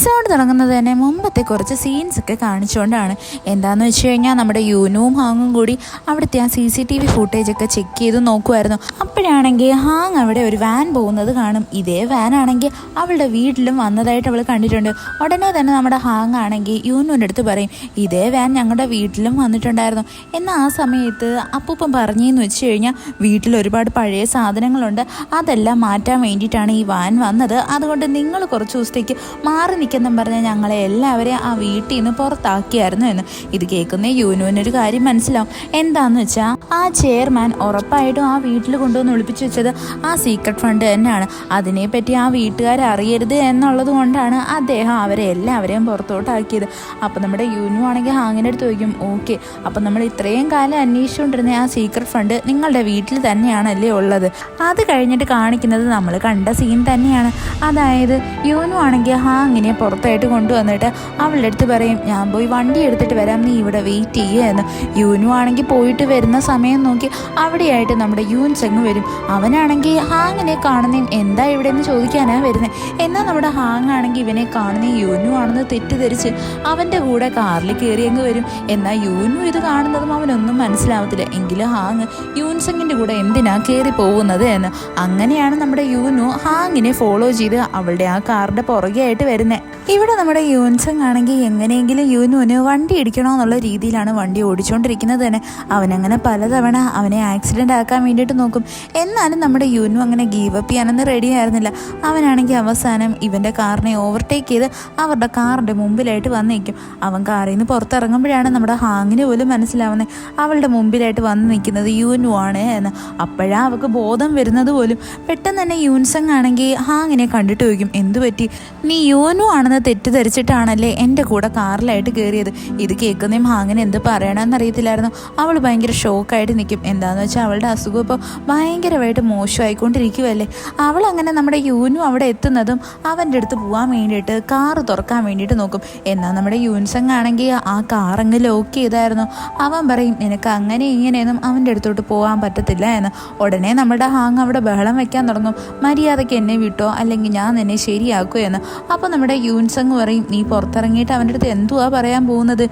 Episode തുടങ്ങുന്നത് തന്നെ മുമ്പത്തെ കുറച്ച് സീൻസ് ഒക്കെ കാണിച്ചുകൊണ്ടാണ്. എന്താണെന്ന് വെച്ച് കഴിഞ്ഞാൽ നമ്മുടെ യൂനുവും ഹാങ്ങും കൂടി അവിടുത്തെ ആ CCTV ഫുട്ടേജൊക്കെ ചെക്ക് ചെയ്ത് നോക്കുമായിരുന്നു. അപ്പോഴാണെങ്കിൽ ഹാങ് അവിടെ ഒരു വാൻ പോകുന്നത് കാണും. ഇതേ വാനാണെങ്കിൽ അവളുടെ വീട്ടിലും വന്നതായിട്ട് അവൾ കണ്ടിട്ടുണ്ട്. ഉടനെ തന്നെ നമ്മുടെ ഹാങ് ആണെങ്കിൽ യൂനുവിൻ്റെ അടുത്ത് പറയും, ഇതേ വാൻ ഞങ്ങളുടെ വീട്ടിലും വന്നിട്ടുണ്ടായിരുന്നു. എന്നാൽ ആ സമയത്ത് അപ്പൂപ്പൻ പറഞ്ഞെന്ന് വെച്ച് കഴിഞ്ഞാൽ വീട്ടിൽ ഒരുപാട് പഴയ സാധനങ്ങളുണ്ട്, അതെല്ലാം മാറ്റാൻ വേണ്ടിയിട്ടാണ് ഈ വാൻ വന്നത്. അതുകൊണ്ട് നിങ്ങൾ കുറച്ച് ദിവസത്തേക്ക് മാറി നിൽക്കെന്നും പറഞ്ഞാൽ ഞങ്ങളെ എല്ലാവരെയും ആ വീട്ടിൽ നിന്ന് പുറത്താക്കിയായിരുന്നു എന്ന്. ഇത് കേൾക്കുന്ന യൂനുവിനൊരു കാര്യം മനസ്സിലാവും. എന്താണെന്ന് വെച്ചാൽ ആ ചെയർമാൻ ഉറപ്പായിട്ടും ആ വീട്ടിൽ കൊണ്ടുവന്ന് ഒളിപ്പിച്ച് വെച്ചത് ആ സീക്രട്ട് ഫണ്ട് തന്നെയാണ്. അതിനെപ്പറ്റി ആ വീട്ടുകാർ അറിയരുത് എന്നുള്ളത് കൊണ്ടാണ് അദ്ദേഹം അവരെ എല്ലാവരെയും പുറത്തോട്ടാക്കിയത്. അപ്പം നമ്മുടെ യൂനു ആണെങ്കിൽ ഹാങ്ങിൻ്റെ അടുത്ത് ചോദിക്കും, ഓക്കെ അപ്പം നമ്മൾ ഇത്രയും കാലം അന്വേഷിച്ചുകൊണ്ടിരുന്ന ആ സീക്രട്ട് ഫണ്ട് നിങ്ങളുടെ വീട്ടിൽ തന്നെയാണല്ലേ ഉള്ളത്. അത് കഴിഞ്ഞിട്ട് കാണിക്കുന്നത് നമ്മൾ കണ്ട സീൻ തന്നെയാണ്. അതായത് യൂനു ആണെങ്കിൽ ഹാങ്ങിനെ പുറത്തായിട്ട് കൊണ്ടുവന്നിട്ട് അവളുടെ അടുത്ത് പറയും, ഞാൻ പോയി വണ്ടി എടുത്തിട്ട് വരാം, നീ ഇവിടെ വെയിറ്റ് ചെയ്യുക എന്ന്. യൂനു ആണെങ്കിൽ പോയിട്ട് വരുന്ന സമയം നോക്കി അവിടെയായിട്ട് നമ്മുടെ യൂൻസെങ് വരും. അവനാണെങ്കിൽ ഹാങ്ങിനെ കാണുന്നേം എന്താ ഇവിടെ എന്ന് ചോദിക്കാനാണ് വരുന്നത്. എന്നാൽ നമ്മുടെ ഹാങ് ആണെങ്കിൽ ഇവനെ കാണുന്ന യൂനു ആണെന്ന് തെറ്റിദ്ധരിച്ച് അവൻ്റെ കൂടെ കാറിൽ കയറിയങ്ങ് വരും. എന്നാൽ യൂനു ഇത് കാണുന്നതും അവനൊന്നും മനസ്സിലാവത്തില്ല. എങ്കിലും ഹാങ് യൂൻസെങ്ങിൻ്റെ കൂടെ എന്തിനാ കയറി പോകുന്നത് എന്ന്. അങ്ങനെയാണ് നമ്മുടെ യൂനു ഹാങ്ങിനെ ഫോളോ ചെയ്ത് അവളുടെ ആ കാറിൻ്റെ പുറകെ ആയിട്ട് വരുന്നത്. ഇവിടെ നമ്മുടെ യൂൻസെങ് ആണെങ്കിൽ എങ്ങനെയെങ്കിലും യൂനുവിന് വണ്ടി ഇടിക്കണമെന്നുള്ള രീതിയിലാണ് വണ്ടി ഓടിച്ചുകൊണ്ടിരിക്കുന്നത് തന്നെ. അവനങ്ങനെ പലതവണ അവനെ ആക്സിഡൻ്റ് ആക്കാൻ വേണ്ടിയിട്ട് നോക്കും. എന്നാലും നമ്മുടെ യൂനു അങ്ങനെ ഗീവ് അപ്പ് ചെയ്യാനൊന്നും റെഡി ആയിരുന്നില്ല. അവനാണെങ്കിൽ അവസാനം ഇവൻ്റെ കാറിനെ ഓവർടേക്ക് ചെയ്ത് അവരുടെ കാറിൻ്റെ മുമ്പിലായിട്ട് വന്ന് നിൽക്കും. അവൻ കാറിൽ നിന്ന് പുറത്തിറങ്ങുമ്പോഴാണ് നമ്മുടെ ഹാങ്ങിന് പോലും മനസ്സിലാവുന്നത് അവളുടെ മുമ്പിലായിട്ട് വന്ന് നിൽക്കുന്നത് യൂനു ആണ് എന്ന്. അപ്പോഴാണ് അവൾക്ക് ബോധം വരുന്നത് പോലും. പെട്ടെന്ന് തന്നെ യൂൻസെങ് ആണെങ്കിൽ ഹാങ്ങിനെ കണ്ടിട്ട് ചോദിക്കും, എന്തു പറ്റി, നീ യൂനു ആണെന്ന് തെറ്റിദ്ധരിച്ചിട്ടാണല്ലേ എൻ്റെ കൂടെ കാറിലായിട്ട് കയറിയത്. ഇത് കേൾക്കുന്നതും ഹാങ്ങിന് എന്ത് പറയണമെന്ന് അറിയത്തില്ലായിരുന്നു. അവൾ ഭയങ്കര ഷോക്കായിട്ട് നിൽക്കും. എന്താണെന്ന് വെച്ചാൽ അവളുടെ അസുഖം ഇപ്പോൾ ഭയങ്കരമായിട്ട് മോശമായിക്കൊണ്ടിരിക്കുമല്ലേ. അവൾ അങ്ങനെ നമ്മുടെ യൂനു അവിടെ എത്തുന്നതും അവൻ്റെ അടുത്ത് പോകാൻ വേണ്ടിയിട്ട് കാറ് തുറക്കാൻ വേണ്ടിയിട്ട് നോക്കും. എന്നാൽ നമ്മുടെ യൂൻസെങ് ആണെങ്കിൽ ആ കാറങ്ങ് ലോക്ക് ചെയ്തായിരുന്നു. അവൻ പറയും, നിനക്ക് അങ്ങനെ ഇങ്ങനെയൊന്നും അവൻ്റെ അടുത്തോട്ട് പോകാൻ പറ്റത്തില്ല എന്ന്. ഉടനെ നമ്മുടെ ഹാങ് അവിടെ ബഹളം വെക്കാൻ തുടങ്ങും, മര്യാദയ്ക്ക് എന്നെ വിട്ടോ അല്ലെങ്കിൽ ഞാൻ നിന്നെ ശരിയാക്കൂ എന്ന്. അപ്പോൾ നമ്മുടെ യൂൻസെങ് പറയും, നീ പുറത്തിറങ്ങിയിട്ട് അവൻ്റെ അടുത്ത് എന്തുവാ പറയാൻ പോകുന്നത്,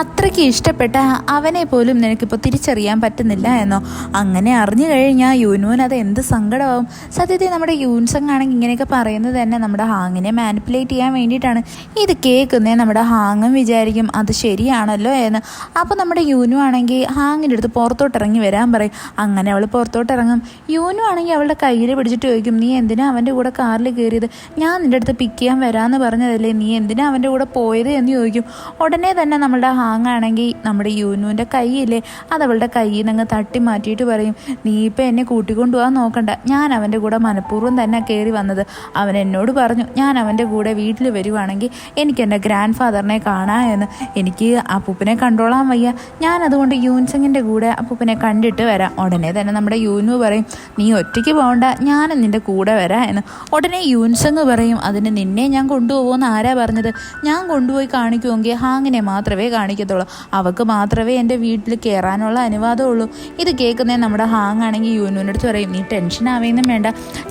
അത്രയ്ക്ക് ഇഷ്ടപ്പെട്ട അവനെ പോലും നിനക്കിപ്പോൾ തിരിച്ചറിയാൻ പറ്റുന്നില്ല എന്നോ. അങ്ങനെ അറിഞ്ഞു കഴിഞ്ഞാൽ യൂനുവിന് അത് എന്ത് സങ്കടമാവും. സത്യത്തിൽ നമ്മുടെ യൂൻസെങ് ആണെങ്കിൽ ഇങ്ങനെയൊക്കെ പറയുന്നത് തന്നെ നമ്മുടെ ഹാങ്ങിനെ മാനിപ്പുലേറ്റ് ചെയ്യാൻ വേണ്ടിയിട്ടാണ്. ഇത് കേൾക്കുന്നേ നമ്മുടെ ഹാങ്ങും വിചാരിക്കും അത് ശരിയാണല്ലോ എന്ന്. അപ്പോൾ നമ്മുടെ യൂനു ആണെങ്കിൽ ഹാങ്ങിൻ്റെ അടുത്ത് പുറത്തോട്ടിറങ്ങി വരാൻ പറയും. അങ്ങനെ അവൾ പുറത്തോട്ടിറങ്ങും. യൂനു ആണെങ്കിൽ അവളുടെ കയ്യിൽ പിടിച്ചിട്ട് ചോദിക്കും, നീ എന്തിനാ അവൻ്റെ കൂടെ കാറിൽ കയറിയത്, ഞാൻ നിൻ്റെ അടുത്ത് പിക്ക് ചെയ്യാൻ വരാമെന്ന് പറഞ്ഞതല്ലേ, നീ എന്തിനാ അവൻ്റെ കൂടെ പോയത് എന്ന് ചോദിക്കും. ഉടനെ തന്നെ നമ്മളുടെ ഹാങ് ആണെങ്കിൽ നമ്മുടെ യൂനുവിൻ്റെ കൈയില്ലേ അതവളുടെ കയ്യിൽ നിന്ന് തട്ടി മാറ്റിയിട്ട് പറയും, നീ ഇപ്പം എന്നെ കൂട്ടിക്കൊണ്ടുപോകാൻ നോക്കണ്ട, ഞാൻ അവൻ്റെ കൂടെ മനഃപൂർവ്വം തന്നെ കയറി വന്നത്. അവൻ എന്നോട് പറഞ്ഞു ഞാൻ അവൻ്റെ കൂടെ വീട്ടിൽ വരുവാണെങ്കിൽ എനിക്ക് എൻ്റെ ഗ്രാൻഡ് ഫാദറിനെ കാണാം എന്ന്. എനിക്ക് അപ്പൂപ്പനെ കണ്ടോളാൻ വയ്യ, ഞാൻ അതുകൊണ്ട് യൂൻസെങ്ങിൻ്റെ കൂടെ അപ്പൂപ്പനെ കണ്ടിട്ട് വരാം. ഉടനെ തന്നെ നമ്മുടെ യൂനു പറയും, നീ ഒറ്റയ്ക്ക് പോകണ്ട, ഞാൻ നിൻ്റെ കൂടെ വരാം എന്ന്. ഉടനെ യൂൻസെങ് പറയും, അതിന് നിന്നെ ഞാൻ കൊണ്ടുപോകുമെന്ന് ആരാ പറഞ്ഞത്, ഞാൻ കൊണ്ടുപോയി കാണിക്കുമെങ്കിൽ ഹാങ്ങിനെ മാത്രമേ കാണിക്കത്തുള്ളൂ, അവൾക്ക് മാത്രമേ എൻ്റെ വീട്ടിൽ കയറാനുള്ള അനുവാദമുള്ളൂ. ഇത് കേൾക്കുന്നേ നമ്മുടെ ഹാങ് ആണെങ്കിൽ യൂനുവിൻ്റെ അടുത്ത് പറയും, നീ ടെൻഷൻ ആവേന്നും വേണ്ട,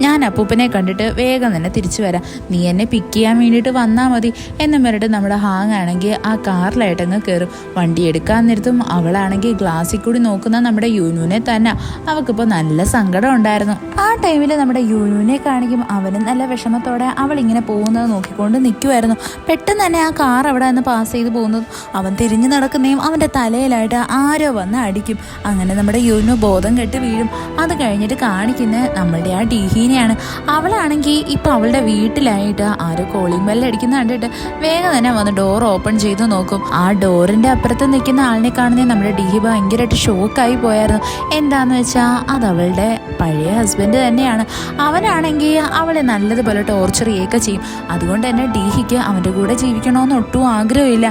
ഞാൻ അപ്പൂപ്പനെ കണ്ടിട്ട് വേഗം തന്നെ തിരിച്ചു വരാം, നീ എന്നെ പിക്ക് ചെയ്യാൻ വേണ്ടിയിട്ട് വന്നാൽ മതി എന്നും പറഞ്ഞിട്ട് നമ്മുടെ ഹാങ് ആണെങ്കിൽ ആ കാറിലായിട്ടങ്ങ് കയറും. വണ്ടി എടുക്കാൻ നിർത്തും. അവളാണെങ്കിൽ ഗ്ലാസ്സിൽ കൂടി നോക്കുന്ന നമ്മുടെ യൂനുവിനെ തന്നെ. അവൾക്കിപ്പോൾ നല്ല സങ്കടം ഉണ്ടായിരുന്നു. ആ ടൈമിൽ നമ്മുടെ യൂനുവിനെ കാണിക്കും. അവനും നല്ല വിഷമത്തോടെ അവളിങ്ങനെ പോകുന്നത് നോക്കിക്കൊണ്ട് നിൽക്കുമായിരുന്നു. പെട്ടെന്ന് തന്നെ ആ കാർ അവിടെ നിന്ന് പാസ് ചെയ്ത് പോകുന്നതും അവൻ തിരിഞ്ഞു നടക്കുന്നതും അവൻ്റെ തലയിലായിട്ട് ആരോ വന്ന് അടിക്കും. അങ്ങനെ നമ്മുടെ യൂനു ബോധം കെട്ട് വീഴും. അത് കഴിഞ്ഞിട്ട് കാണിക്കുന്നത് നമ്മളുടെ ആ ഡീഹീനെയാണ്. അവളാണെങ്കിൽ ഇപ്പം അവളുടെ വീട്ടിലായിട്ട് ആരോ കോളിംഗ് ബെല്ല് അടിക്കുന്ന കണ്ടിട്ട് വേഗം തന്നെ വന്ന് ഡോർ ഓപ്പൺ ചെയ്ത് നോക്കും. ആ ഡോറിൻ്റെ അപ്പുറത്ത് നിൽക്കുന്ന ആളിനെ കാണുന്നത് നമ്മുടെ ഡീഹി ഭയങ്കരമായിട്ട് ഷോക്കായി പോയായിരുന്നു. എന്താന്ന് വെച്ചാൽ അത് അവളുടെ പഴയ ഹസ്ബൻഡ് തന്നെയാണ്. അവനാണെങ്കിൽ അവളെ നല്ലതുപോലെ ടോർച്ചർ ചെയ്യുകയൊക്കെ ചെയ്യും. അതുകൊണ്ട് തന്നെ ഡീഹിക്ക് അവൻ്റെ കൂടെ ജീവിക്കണമെന്ന് ഒട്ടും ആഗ്രഹമില്ല.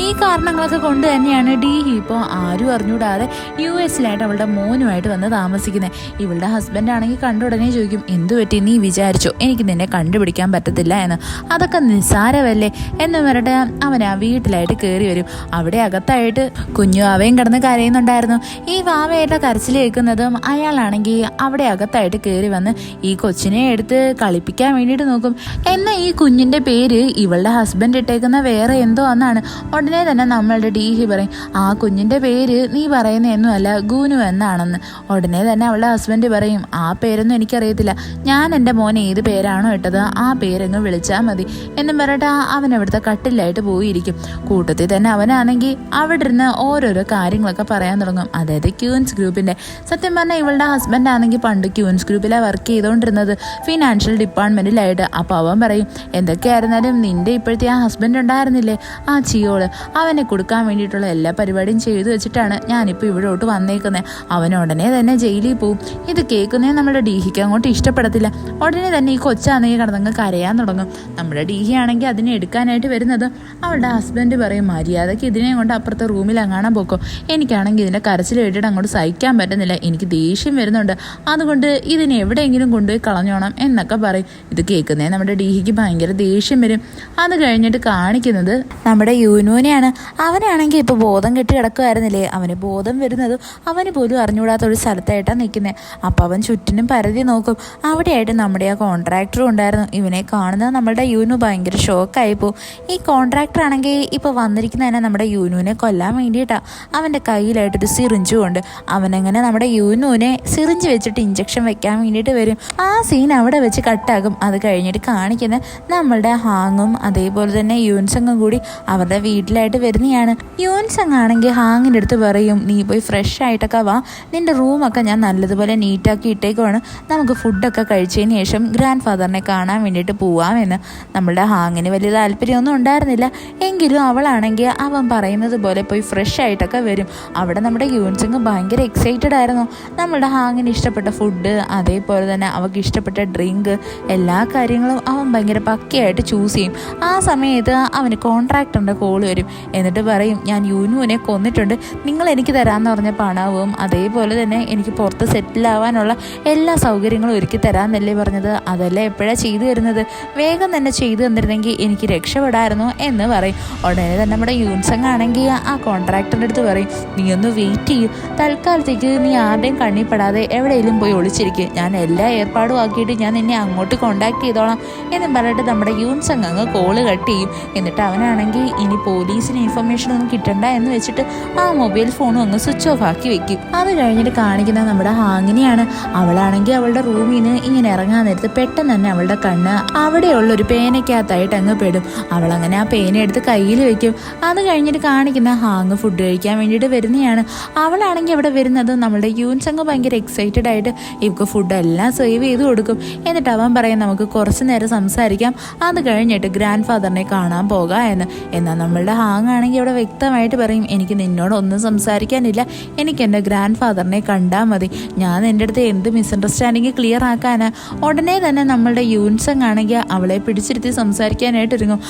ഈ കാരണങ്ങളൊക്കെ കൊണ്ട് തന്നെയാണ് ഡീഹി ഇപ്പോൾ ആരും അറിഞ്ഞൂടാതെ US-ലായിട്ട് അവളുടെ മോനുമായിട്ട് വന്ന് താമസിക്കുന്നത്. ഇവളുടെ ഹസ്ബൻഡ് ആണെങ്കിൽ കണ്ട ഉടനെ ചോദിക്കും, എന്തു പറ്റി, നീ വിചാരിച്ചോ എനിക്ക് നിന്നെ കണ്ടുപിടിക്കാൻ പറ്റത്തില്ല എന്ന്, അതൊക്കെ നിസ്സാരമല്ലേ എന്ന് പറഞ്ഞിട്ട് അവൻ ആ വീട്ടിലായിട്ട് കയറി വരും. അവിടെ അകത്തായിട്ട് കുഞ്ഞു വാവയും കിടന്ന് കരയുന്നുണ്ടായിരുന്നു. ഈ വാവയുടെ കരച്ചിൽ കേൾക്കുന്നത് കാണിക്കുന്നതും അയാളാണെങ്കിൽ അവിടെ അകത്തായിട്ട് കയറി വന്ന് ഈ കൊച്ചിനെ എടുത്ത് കളിപ്പിക്കാൻ വേണ്ടിയിട്ട് നോക്കും. എന്നാൽ ഈ കുഞ്ഞിൻ്റെ പേര് ഇവളുടെ ഹസ്ബൻഡ് ഇട്ടേക്കുന്ന വേറെ എന്തോ എന്നാണ്. ഉടനെ തന്നെ നമ്മളുടെ ഡീഹി പറയും, ആ കുഞ്ഞിൻ്റെ പേര് നീ പറയുന്നതൊന്നുമല്ല, ഗൂനു എന്നാണെന്ന്. ഉടനെ തന്നെ അവളുടെ ഹസ്ബൻഡ് പറയും, ആ പേരൊന്നും എനിക്കറിയത്തില്ല, ഞാൻ എൻ്റെ മോനെ ഏത് പേരാണോ ഇട്ടത് ആ പേരങ്ങ് വിളിച്ചാൽ മതി എന്നും പറഞ്ഞിട്ട് അവൻ അവിടുത്തെ കട്ടിലായിട്ട് പോയിരിക്കും. കൂട്ടത്തിൽ തന്നെ അവനാണെങ്കിൽ അവിടെ ഇരുന്ന് ഓരോരോ കാര്യങ്ങളൊക്കെ പറയാൻ തുടങ്ങും. അതായത് ക്യൂൻസ് ഗ്രൂപ്പിൻ്റെ. സത്യം പറഞ്ഞാൽ ഇവളുടെ ഹസ്ബൻഡ് ആണെങ്കിൽ പണ്ട് ക്യൂൻസ് ഗ്രൂപ്പിലാണ് വർക്ക് ചെയ്തുകൊണ്ടിരുന്നത്, ഫിനാൻഷ്യൽ ഡിപ്പാർട്ട്മെൻറ്റിലായിട്ട്. അപ്പോൾ അവൻ പറയും, എന്തൊക്കെയായിരുന്നാലും നിൻ്റെ ഇപ്പോഴത്തെ ആ ഹസ്ബൻഡ് ഉണ്ടായിരുന്നില്ലേ, ആ ചിയോള്, അവനെ കൊടുക്കാൻ വേണ്ടിയിട്ടുള്ള എല്ലാ പരിപാടിയും ചെയ്തു വെച്ചിട്ടാണ് ഞാനിപ്പോൾ ഇവിടോട്ട് വന്നേക്കുന്നത്. അവൻ ഉടനെ തന്നെ ജയിലിൽ പോവും. ഇത് കേൾക്കുന്നേ നമ്മുടെ ഡീഹിക്ക് അങ്ങോട്ട് ഇഷ്ടപ്പെടത്തില്ല. ഉടനെ തന്നെ ഈ കൊച്ചാണെങ്കിൽ കിടന്നങ്ങ് കരയാൻ തുടങ്ങും. നമ്മുടെ ഡീഹി ആണെങ്കിൽ അതിനെ എടുക്കാനായിട്ട് വരുന്നത് അവളുടെ ഹസ്ബൻഡ് പറയും, മര്യാദയ്ക്ക് ഇതിനെ കൊണ്ട് അപ്പുറത്തെ റൂമിൽ അങ്ങാണം പോക്കോ, എനിക്കാണെങ്കിൽ ഇതിൻ്റെ കരച്ചിൽ കേട്ടിട്ട് അങ്ങോട്ട് സഹിക്കാൻ പറ്റുന്നില്ല, എനിക്ക് ദേഷ്യം വരുന്നുണ്ട്, അതുകൊണ്ട് ഇതിനെ എവിടെയെങ്കിലും കൊണ്ടുപോയി കളഞ്ഞോണം എന്നൊക്കെ പറയും. ഇത് കേൾക്കുന്നേ നമ്മുടെ ഡീഹിക്ക് ഭയങ്കര ദേഷ്യം വരും. അത് കഴിഞ്ഞിട്ട് കാണിക്കുന്നത് നമ്മുടെ യൂനുവിനെയാണ്. അവനാണെങ്കിൽ ഇപ്പോൾ ബോധം കെട്ടി കിടക്കുമായിരുന്നില്ലേ, അവന് ബോധം വരുന്നതും അവന് പോലും അറിഞ്ഞുകൂടാത്ത ഒരു സ്ഥലത്തായിട്ടാണ് നിൽക്കുന്നത്. അപ്പോൾ അവൻ ചുറ്റിനും പരതി നോക്കും. അവിടെയായിട്ട് നമ്മുടെ ആ കോൺട്രാക്ടറും ഉണ്ടായിരുന്നു. ഇവനെ കാണുന്നത് നമ്മളുടെ യൂനു ഭയങ്കര ഷോക്കായിപ്പോൾ. ഈ കോൺട്രാക്ടർ ആണെങ്കിൽ ഇപ്പോൾ വന്നിരിക്കുന്നതന്നെ നമ്മുടെ യൂനുവിനെ കൊല്ലാൻ വേണ്ടിയിട്ടാണ്. അവൻ്റെ കയ്യിലായിട്ടൊരു സിറിഞ്ചും ഉണ്ട്. അവനങ്ങനെ നമ്മുടെ യൂനുവിനെ സിറിഞ്ച് വെച്ചിട്ട് ഇഞ്ചക്ഷൻ വെക്കാൻ വേണ്ടിയിട്ട് വരും. ആ സീൻ അവിടെ വെച്ച് കട്ടാകും. അത് കഴിഞ്ഞിട്ട് കാണിക്കുന്നത് നമ്മളുടെ ഹാങ്ങും അതേപോലെ തന്നെ യൂൻസങ്ങും കൂടി അവരുടെ വീട്ടിലായിട്ട് വരുന്നതാണ്. യൂൻസങ് ആണെങ്കിൽ ഹാങ്ങിൻ്റെ അടുത്ത് പറയും, നീ പോയി ഫ്രഷ് ആയിട്ടൊക്കെ വാ, നിൻ്റെ റൂമൊക്കെ ഞാൻ നല്ലതുപോലെ നീറ്റാക്കി ഇട്ടേക്കുവാണ്, നമുക്ക് ഫുഡൊക്കെ കഴിച്ചതിന് ശേഷം ഗ്രാൻഡ് ഫാദറിനെ കാണാൻ വേണ്ടിയിട്ട് പോവാമെന്ന്. നമ്മളുടെ ഹാങ്ങിന് വലിയ താല്പര്യമൊന്നും ഉണ്ടായിരുന്നില്ല. എങ്കിലും അവളാണെങ്കിൽ അവൻ പറയുന്നത് പോലെ പോയി ഫ്രഷ് ആയിട്ടൊക്കെ വരും. അവിടെ നമ്മുടെ യൂൻസങ് ഭയങ്കര എക്സൈറ്റഡ് ആയിരുന്നു. നമ്മളുടെ ഹാങ്ങിന് ഇഷ്ടപ്പെട്ട ഫുഡ് അതേപോലെ തന്നെ അവൾക്ക് ഇഷ്ടപ്പെട്ട ഡ്രിങ്ക് എല്ലാ കാര്യങ്ങളും അവൻ ഭയങ്കര പക്കയായിട്ട് ചൂസ് ചെയ്യും. ആ സമയത്ത് അവന് കോൺട്രാക്ടറിൻ്റെ കോൾ വരും. എന്നിട്ട് പറയും, ഞാൻ യൂനുവിനെ കൊന്നിട്ടുണ്ട്, നിങ്ങൾ എനിക്ക് തരാമെന്ന് പറഞ്ഞ പണവും അതേപോലെ തന്നെ എനിക്ക് പുറത്ത് സെറ്റിലാവാനുള്ള എല്ലാ സൗകര്യങ്ങളും ഒരുക്കി തരാമെന്നല്ലേ പറഞ്ഞത്, അതല്ലേ എപ്പോഴാണ് ചെയ്തു തരുന്നത്, വേഗം തന്നെ ചെയ്തു തന്നിരുന്നെങ്കിൽ എനിക്ക് രക്ഷപ്പെടായിരുന്നു എന്ന് പറയും. ഉടനെ തന്നെ നമ്മുടെ യൂൻസങ് ആണെങ്കിൽ ആ കോൺട്രാക്ടറിൻ്റെ അടുത്ത് പറയും, നീ ഒന്ന് വെയിറ്റ് ചെയ്യും, തൽക്കാലത്തേക്ക് നീ ആരുടെയും കണ്ണിപ്പെടാതെ എവിടെയെങ്കിലും പോയി ഒളിച്ചിരിക്കും, ഞാൻ എല്ലാ ഏർപ്പാടും ആക്കിയിട്ട് ഞാൻ നിന്നെ അങ്ങോട്ട് കോൺടാക്ട് ചെയ്തോളാം എന്നും പറഞ്ഞിട്ട് നമ്മുടെ യൂൻസങ് അങ്ങ് കോള് കട്ട് ചെയ്യും. എന്നിട്ട് അവനാണെങ്കിൽ ഇനി പോലീസിന് ഇൻഫർമേഷൻ ഒന്നും കിട്ടണ്ട എന്ന് വെച്ചിട്ട് ആ മൊബൈൽ ഫോണും അങ്ങ് സ്വിച്ച് ഓഫ് ആക്കി വെക്കും. അത് കഴിഞ്ഞിട്ട് കാണിക്കുന്നത് നമ്മുടെ ഹാങ്ങിനെയാണ്. അവളാണെങ്കിൽ അവളുടെ റൂമിൽ നിന്ന് ഇങ്ങനെ ഇറങ്ങാൻ നേരത്ത് പെട്ടെന്ന് തന്നെ അവളുടെ കണ്ണ് അവിടെയുള്ളൊരു പേനയ്ക്കകത്തായിട്ട് അങ്ങ് പെടും. അവളങ്ങനെ ആ പേന എടുത്ത് കയ്യിൽ വെക്കും. അത് കഴിഞ്ഞിട്ട് കാണിക്കുന്ന ഹാങ് ഫുഡ് കഴിക്കാൻ വേണ്ടിയിട്ട് വരുന്നതാണ്. അവളാണെങ്കിൽ അവിടെ വരുന്നത് നമ്മളുടെ യൂൻസങ് ഭയങ്കര എക്സൈറ്റഡ് ആയിട്ട് ഇവർക്ക് ഫുഡെല്ലാം സെർവ് ചെയ്ത് കൊടുക്കും. എന്നിട്ട് അവൻ പറയും, നമുക്ക് കുറച്ച് നേരം സംസാരിക്കാം, അത് കഴിഞ്ഞിട്ട് ഗ്രാൻഡ് ഫാദറിനെ കാണാൻ പോകാം എന്ന്. എന്നാൽ നമ്മളുടെ ഹാങ് ആണെങ്കിൽ അവിടെ വ്യക്തമായിട്ട് പറയും, എനിക്ക് നിന്നോടൊന്നും സംസാരിക്കാനില്ല, എനിക്ക് എൻ്റെ ഗ്രാൻഡ് ഫാദറിനെ കണ്ടാൽ മതി, ഞാൻ എൻ്റെ അടുത്ത് എന്ത് മിസ്അണ്ടർസ്റ്റാൻഡിങ് ക്ലിയർ ആക്കാനാ. ഉടനെ തന്നെ നമ്മളുടെ യൂൻസങ് ആണെങ്കിൽ അവളെ പിടിച്ചിരുത്തി സംസാരിക്കാനായിട്ട് ഒരുങ്ങും.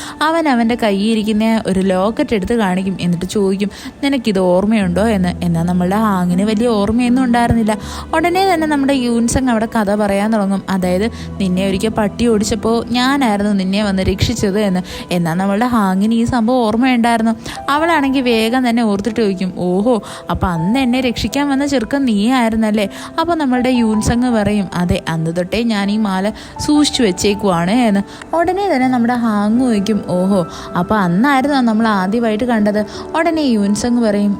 അവൻ്റെ കയ്യിരിക്കുന്ന ഒരു ലോക്കറ്റ് എടുത്ത് കാണിക്കും. എന്നിട്ട് ചോദിക്കും, നിനക്കിത് ഓർമ്മയുണ്ടോ എന്ന്. എന്നാൽ നമ്മളുടെ ഹാങ്ങിന് വലിയ ഓർമ്മയൊന്നും ഉണ്ടായിരുന്നില്ല. ഉടനെ തന്നെ നമ്മുടെ യൂൻസങ് അവിടെ കഥ പറയാൻ തുടങ്ങും. അതായത്, നിന്നെ ഒരിക്കൽ പട്ടി ഓടിച്ചപ്പോൾ ഞാനായിരുന്നു നിന്നെ വന്ന് രക്ഷിച്ചത് എന്ന്. എന്നാൽ നമ്മളുടെ ഹാങ്ങിന് ഈ സംഭവം ഓർമ്മയുണ്ടായിരുന്നു. അവളാണെങ്കിൽ വേഗം തന്നെ ഓർത്തിട്ട് ചോദിക്കും, ഓഹോ, അപ്പോൾ അന്ന് എന്നെ രക്ഷിക്കാൻ വന്ന ചെറുക്കൻ നീ ആയിരുന്നല്ലേ. അപ്പോൾ നമ്മളുടെ യൂൻസങ് പറയും, അതെ, അന്ന് തൊട്ടേ ഞാൻ ഈ മാല സൂക്ഷിച്ചു വെച്ചേക്കുവാണ് എന്ന്. ഉടനെ തന്നെ നമ്മുടെ ഹാങ് ചോദിക്കും, ഓഹോ, അപ്പോൾ അന്നായിരുന്നു നമ്മൾ ആദ്യമായിട്ട് കണ്ടത്. ഉടനെ യൂൻസങ് പറയും,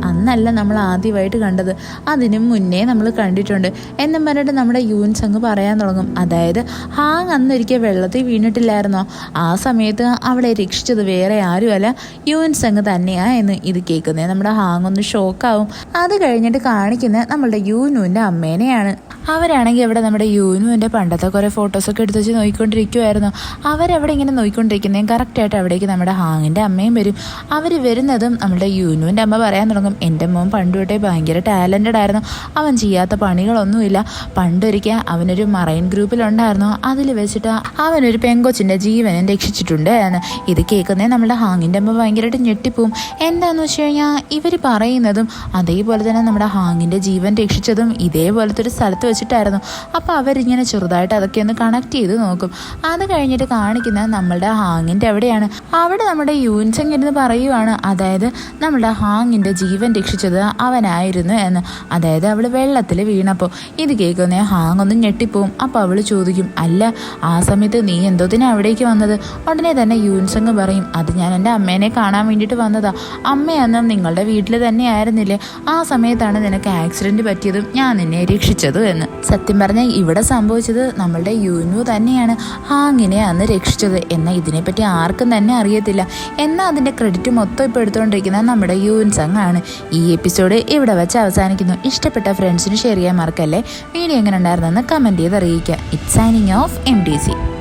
അന്നല്ല നമ്മൾ ആദ്യമായിട്ട് കണ്ടത്, അതിനും മുന്നേ നമ്മൾ കണ്ടിട്ടുണ്ട് എന്നും പറഞ്ഞിട്ട് നമ്മുടെ യൂൻസങ് പറയാൻ തുടങ്ങും. അതായത്, ഹാങ് അന്നൊരിക്കൽ വെള്ളത്തിൽ വീണിട്ടില്ലായിരുന്നോ, ആ സമയത്ത് അവളെ രക്ഷിച്ചത് വേറെ ആരുമല്ല യൂൻസങ് തന്നെയാ എന്ന്. ഇത് കേൾക്കുന്നത് നമ്മുടെ ഹാങ് ഒന്ന് ഷോക്കാവും. അത് കഴിഞ്ഞിട്ട് കാണിക്കുന്നത് നമ്മളുടെ യൂനുവിൻ്റെ അമ്മേനെയാണ്. അവരാണെങ്കിൽ ഇവിടെ നമ്മുടെ യൂനുവിൻ്റെ പണ്ടത്തെ കുറേ ഫോട്ടോസൊക്കെ എടുത്ത് വെച്ച് നോക്കിക്കൊണ്ടിരിക്കുമായിരുന്നു. അവരവിടെ ഇങ്ങനെ നോക്കിക്കൊണ്ടിരിക്കുന്നതും കറക്റ്റായിട്ട് അവിടേക്ക് നമ്മുടെ ഹാങ്ങിൻ്റെ അമ്മയും വരും. അവർ വരുന്നതും നമ്മുടെ യൂനുവിൻ്റെ അമ്മ പറയാൻ തുടങ്ങും, എൻ്റെ മോൻ പണ്ട് തൊട്ടേ ഭയങ്കര ടാലൻറ്റഡ് ആയിരുന്നു, അവൻ ചെയ്യാത്ത പണികളൊന്നുമില്ല, പണ്ടൊരിക്കൽ അവനൊരു മറൈൻ ഗ്രൂപ്പിലുണ്ടായിരുന്നു, അതിൽ വെച്ചിട്ട് അവനൊരു പെങ്കൊച്ചിൻ്റെ ജീവനെ രക്ഷിച്ചിട്ടുണ്ട് എന്ന്. ഇത് കേൾക്കുന്നേ നമ്മുടെ ഹാങ്ങിൻ്റെ അമ്മ ഭയങ്കരമായിട്ട് ഞെട്ടിപ്പോവും. എന്താണെന്ന് വെച്ച് കഴിഞ്ഞാൽ ഇവർ പറയുന്നതും അതേപോലെ തന്നെ നമ്മുടെ ഹാങ്ങിൻ്റെ ജീവൻ രക്ഷിച്ചതും ഇതേപോലത്തെ ഒരു സ്ഥലത്ത് വെച്ചിട്ടായിരുന്നു. അപ്പോൾ അവരിങ്ങനെ ചെറുതായിട്ട് അതൊക്കെ ഒന്ന് കണക്ട് ചെയ്ത് നോക്കും. അത് കഴിഞ്ഞിട്ട് കാണിക്കുന്നത് നമ്മളുടെ ഹാങ്ങിൻ്റെ അവിടെയാണ്. അവിടെ നമ്മുടെ യൂൻസങ് ഇരുന്ന് പറയുവാണ്, അതായത് നമ്മളുടെ ഹാങ്ങിൻ്റെ ജീവൻ രക്ഷിച്ചത് അവനായിരുന്നു എന്ന്. അതായത് അതായത് അവൾ വെള്ളത്തിൽ വീണപ്പോൾ. ഇത് കേൾക്കുന്നേ ഹാങ് ഒന്ന് ഞെട്ടിപ്പോവും. അപ്പോൾ അവൾ ചോദിക്കും, അല്ല ആ സമയത്ത് നീ എന്തോതിനാ അവിടേക്ക് വന്നത്? ഉടനെ തന്നെ യൂൻസങ് പറയും, അത് ഞാൻ എൻ്റെ അമ്മേനെ കാണാൻ വേണ്ടിയിട്ട് വന്നതാ. അമ്മയന്നും നിങ്ങളുടെ വീട്ടിൽ തന്നെ ആയിരുന്നില്ലേ? ആ സമയത്താണ് നിനക്ക് ആക്സിഡൻറ്റ് പറ്റിയതും ഞാൻ നിന്നെ രക്ഷിച്ചതും എന്ന്. സത്യം പറഞ്ഞാൽ ഇവിടെ സംഭവിച്ചത് നമ്മളുടെ യൂനു തന്നെയാണ് ഹാങ്ങിനെ അന്ന് രക്ഷിച്ചത്. എന്നാൽ ഇതിനെപ്പറ്റി ആർക്കും തന്നെ അറിയത്തില്ല. എന്നാൽ അതിൻ്റെ ക്രെഡിറ്റ് മൊത്തം ഇപ്പോൾ എടുത്തുകൊണ്ടിരിക്കുന്നത് നമ്മുടെ യൂൻസങ് ആണ്. ഈ എപ്പിസോഡ് ഇവിടെ വെച്ച് അവസാനിക്കുന്നു. ഇഷ്ടപ്പെട്ട ഫ്രണ്ട്സിന് ഷെയർ ചെയ്യാൻ മറക്കല്ലേ. വീഡിയോ എങ്ങനെ ഉണ്ടായിരുന്നെന്ന് കമൻറ്റ് ചെയ്ത് അറിയിക്കുക. It's signing off MDC.